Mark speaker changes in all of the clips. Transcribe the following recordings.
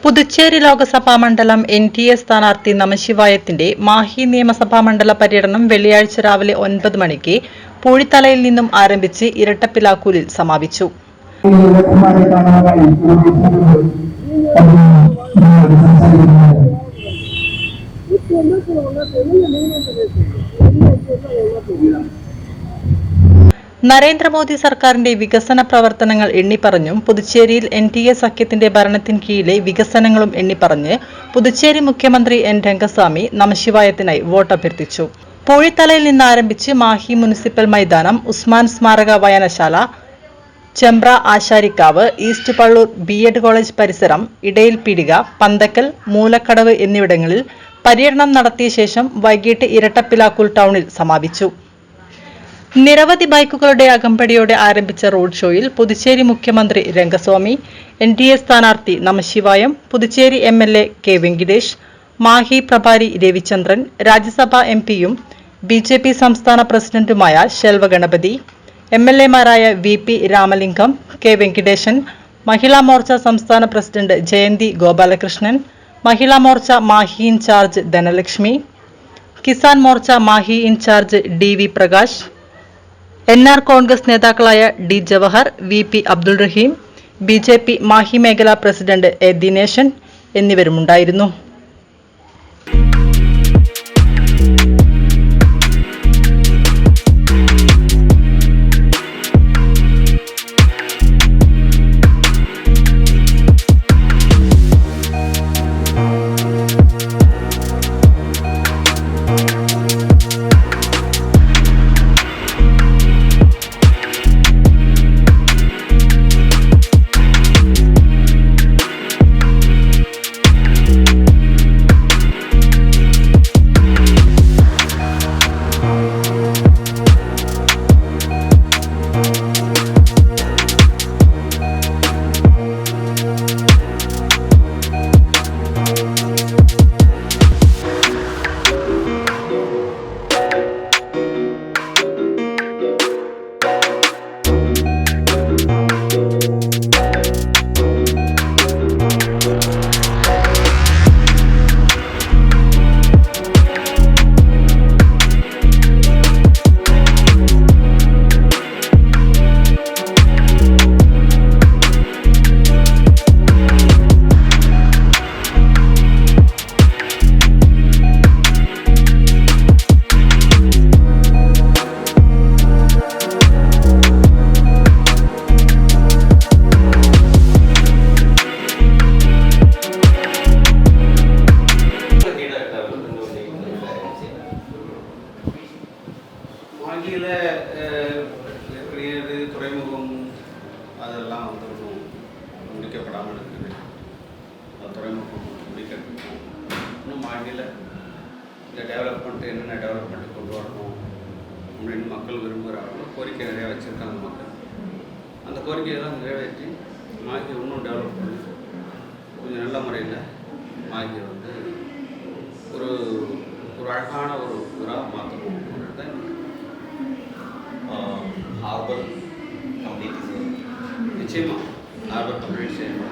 Speaker 1: പുതുച്ചേരി ലോക്സഭാ മണ്ഡലം NDA സ്ഥാനാർത്ഥി നമശിവായത്തിന്റെ മാഹി നിയമസഭാ മണ്ഡല പര്യടനം വെള്ളിയാഴ്ച രാവിലെ 9 മണിക്ക് പൂഴിത്തലയിൽ നിന്നും ആരംഭിച്ച് ഇരട്ടപ്പിലാക്കൂരിൽ സമാപിച്ചു. നരേന്ദ്രമോദി സർക്കാരിന്റെ വികസന പ്രവർത്തനങ്ങൾ എണ്ണിപ്പറഞ്ഞും പുതുച്ചേരിയിൽ NDA സഖ്യത്തിന്റെ ഭരണത്തിന് കീഴിലെ വികസനങ്ങളും എണ്ണിപ്പറഞ്ഞ് പുതുച്ചേരി മുഖ്യമന്ത്രി N. രംഗസ്വാമി നമശിവായത്തിനായി വോട്ടഭ്യർത്ഥിച്ചു. പൂഴിത്തലയിൽ നിന്ന് ആരംഭിച്ച് മാഹി മുനിസിപ്പൽ മൈതാനം, ഉസ്മാൻ സ്മാരക വായനശാല, Chembra Asharikkavu, east Pallur B.Ed college പരിസരം, ഇടയിൽ പീടിക, പന്തക്കൽ, മൂലക്കടവ് എന്നിവിടങ്ങളിൽ പര്യടനം നടത്തിയ ശേഷം വൈകിട്ട് ഇരട്ടപ്പിലാക്കൂർ ടൗണിൽ സമാപിച്ചു. നിരവധി ബൈക്കുകളുടെ അകമ്പടിയോടെ ആരംഭിച്ച റോഡ് ഷോയിൽ പുതുച്ചേരി മുഖ്യമന്ത്രി രംഗസ്വാമി, NDA സ്ഥാനാർത്ഥി നമശിവായം, പുതുച്ചേരി MLA K. വെങ്കിടേഷ്, മാഹി പ്രഭാരി രവിചന്ദ്രൻ, രാജ്യസഭാ MP-യും BJP സംസ്ഥാന പ്രസിഡന്റുമായ ശെൽവ ഗണപതി, MLA-മാരായ VP രാമലിംഗം, K. വെങ്കിടേശൻ, മഹിളാ മോർച്ച സംസ്ഥാന president Jayanthi Gopalakrishnan, Mahila Morcha Mahe incharge Dhanalakshmi, Kisan Morcha Mahe incharge DV Prakash, NR Congress നേതാക്കളായ D. ജവഹർ, VP അബ്ദുൾ റഹീം, BJP മാഹി മേഖലാ പ്രസിഡന്റ് A. ദിനേശൻ എന്നിവരുമുണ്ടായിരുന്നു.
Speaker 2: துறைமுகம் அதெல்லாம் வந்து முடிக்கப்படாமல் இருக்குது. துறைமுகம் முடிக்கிறதுக்கும் இன்னும் மாநில இந்த டெவலப்மெண்ட்டு என்னென்ன டெவலப்மெண்ட்டு கொண்டு வரணும் அப்படின்னு மக்கள் விரும்புகிறாங்களோ, கோரிக்கை நிறையா வச்சுருக்காங்க மக்கள். அந்த கோரிக்கையெல்லாம் நிறைவேற்றி மாகியை இன்னும் டெவலப் பண்ணி கொஞ்சம் நல்ல முறையில் மாகியை வந்து ஒரு அழகான ஒரு ஊராக மாற்றணும் அப்படின்றது தான்
Speaker 3: ஹார்பர் கம்ப்ளீட்
Speaker 2: நிச்சயமாக ஹார்பர் கம்ப்ளீட் செய்யணும்.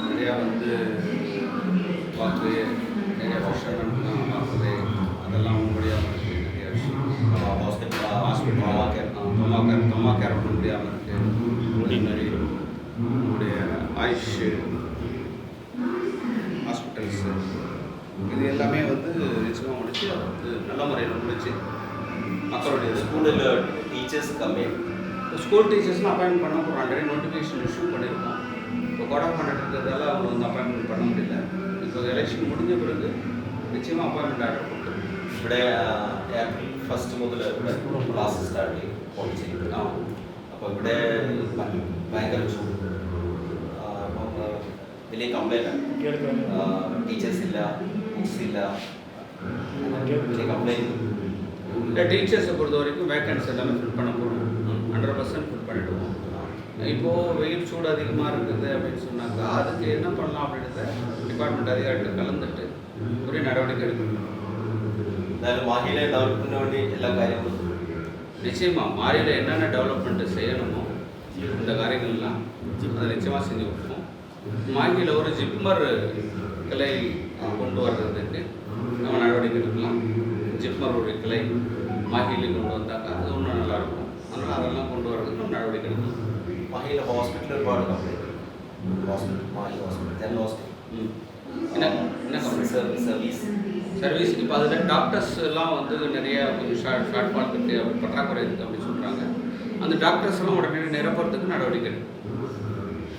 Speaker 2: நிறையா வந்து வாக்குவே நிறைய வருஷங்கள்லாம் வாக்குவே அதெல்லாம் முடியாமல் இருக்குது. நிறைய விஷயம் ஹாஸ்பிட்டல் தொம்மா கேர் பண்ண முடியாமல் இருக்குது. மாதிரி நம்முடைய ஆயுஷ் ஹாஸ்பிட்டல்ஸு இது எல்லாமே வந்து நிச்சயமாக முடிச்சு அதை வந்து நல்ல முறையில் முடிச்சு மக்களுடைய
Speaker 3: ஸ்கூலில் டீச்சர்ஸ் கம்மி
Speaker 2: ஸ்கூல் டீச்சர்ஸ்லாம் அப்பாயின்மெண்ட் பண்ண போகிறோம். ஆல்ரெடி நோட்டிஃபிகேஷன் இஷ்யூ பண்ணியிருக்கோம். இப்போ கோடா பண்ணிட்டு இருக்கிறதால அவங்க வந்து அப்பாயின்மெண்ட் பண்ண முடியல. இப்போ எலெக்ஷன் முடிஞ்ச பிறகு நிச்சயமாக அப்பாயின்மெண்ட் ആർഡർ കൊടുക്കും.
Speaker 3: ഇവിടെ ഏപ്രിൽ 1 മുതൽ ഇവിടെ ക്ലാസ് സ്റ്റാർട്ട് ചെയ്യും പോണ്ടിച്ചേരി. അപ്പോൾ ഇവിടെ ഭയങ്കര ചൂട്, വലിയ കംപ്ലൈൻറ്റാണ്. ടീച്ചേഴ്സ് ഇല്ല, ബുക്സ് ഇല്ല, വലിയ കംപ്ലൈൻറ്റ്.
Speaker 2: இந்த டீச்சர்ஸை பொறுத்த வரைக்கும் வேக்கன்ஸ் எல்லாமே ஃபில் பண்ண போகிறோம். 100% ஃபில் பண்ணிவிடுவோம். இப்போது வெயில் சூடு அதிகமாக இருக்குது அப்படின்னு சொன்னாக்கா அதுக்கு என்ன பண்ணலாம் அப்படின்றத டிபார்ட்மெண்ட் அதிகாரிகள் கலந்துட்டு உரிய நடவடிக்கை எடுக்கணும்.
Speaker 3: மாஹியில டெவலப்மெண்ட் வேண்டி எல்லா காரியங்களும்
Speaker 2: நிச்சயமாக மாஹியில் என்னென்ன டெவலப்மெண்ட்டு செய்யணுமோ இந்த காரியங்கள்லாம் அதை நிச்சயமாக செஞ்சு கொடுப்போம். மாகியில் ஒரு ஜிப்மர் கிளை கொண்டு வர்றதுக்கு நம்ம நடவடிக்கை எடுக்கலாம். ஜிப்மர் ஒரு கிளை மாகியில் கொண்டு வந்தாக்கா அது இன்னும் நல்லாயிருக்கும். அதனால் அதெல்லாம் கொண்டு வர்றதுக்கு நம்ம நடவடிக்கை எடுக்கலாம்.
Speaker 3: மாஹியில் ஹாஸ்பிட்டல் ഒരുപാട് കംപ്ലൈൻറ്റ് ഹോസ്പിറ്റൽ മാഹി ഹോസ്പിറ്റൽ தென் ஹாஸ்பிட்டல்
Speaker 2: என்ன என்ன கம்பெனி சர்வீஸ் இப்போ அதில் டாக்டர்ஸ் எல்லாம் வந்து நிறைய கொஞ்சம் ஷார்ட் பார்த்துட்டு பற்றாக்குறை இருக்குது அப்படின்னு சொல்கிறாங்க. அந்த டாக்டர்ஸ் எல்லாம் உடனே நிரப்புறதுக்கு நடவடிக்கை எடுக்கும்.